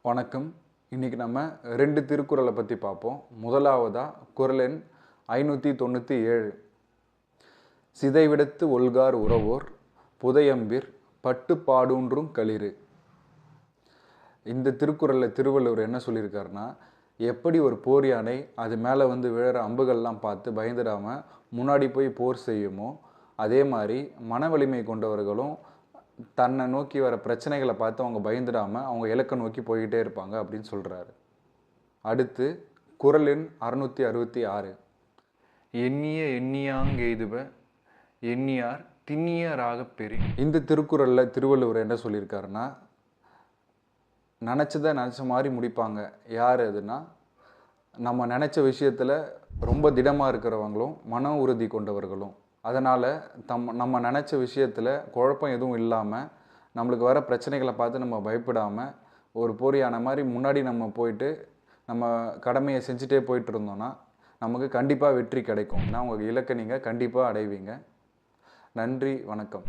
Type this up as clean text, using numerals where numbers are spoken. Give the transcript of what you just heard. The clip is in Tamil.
வணக்கம். இன்றைக்கி நம்ம 2 திருக்குறளை பற்றி பார்ப்போம். முதலாவதாக குறள் எண் 597. சிதைவிடத்து ஒல்கார் உறவோர் புதையம்பிர் பட்டு பாடூன்றும் களிறு. இந்த திருக்குறளில் திருவள்ளுவர் என்ன சொல்லியிருக்காருன்னா, எப்படி ஒரு போர் யானை அது மேலே வந்து விழுற அம்புகள்லாம் பார்த்து பயந்துடாமல் முன்னாடி போய் போர் செய்யுமோ, அதே மாதிரி மன வலிமை கொண்டவர்களும் தன்னை நோக்கி வர பிரச்சனைகளை பார்த்து அவங்க பயந்துடாமல் அவங்க இலக்கை நோக்கி போய்கிட்டே இருப்பாங்க அப்படின்னு சொல்கிறாரு. அடுத்து குறள் எண் 666. எண்ணிய எண்ணியாங்கெய்துப எண்ணியார் திண்ணியராக பெரிய. இந்த திருக்குறளில் திருவள்ளுவர் என்ன சொல்லியிருக்காருன்னா, நினச்சதை நினச்ச மாதிரி முடிப்பாங்க. யார் அதுனா, நம்ம நினச்ச விஷயத்தில் ரொம்ப திடமாக இருக்கிறவங்களும் மன உறுதி கொண்டவர்களும். அதனால் நம்ம நினச்ச விஷயத்தில் குழப்பம் எதுவும் இல்லாமல் நம்மளுக்கு வர பிரச்சனைகளை பார்த்து நம்ம பயப்படாமல் ஒரு போரியான மாதிரி முன்னாடி நம்ம போயிட்டு நம்ம கடமையை செஞ்சுட்டே போயிட்டு இருந்தோம்னா நமக்கு கண்டிப்பாக வெற்றி கிடைக்கும். உங்கள் இலக்கை நீங்கள் கண்டிப்பாக அடைவீங்க. நன்றி, வணக்கம்.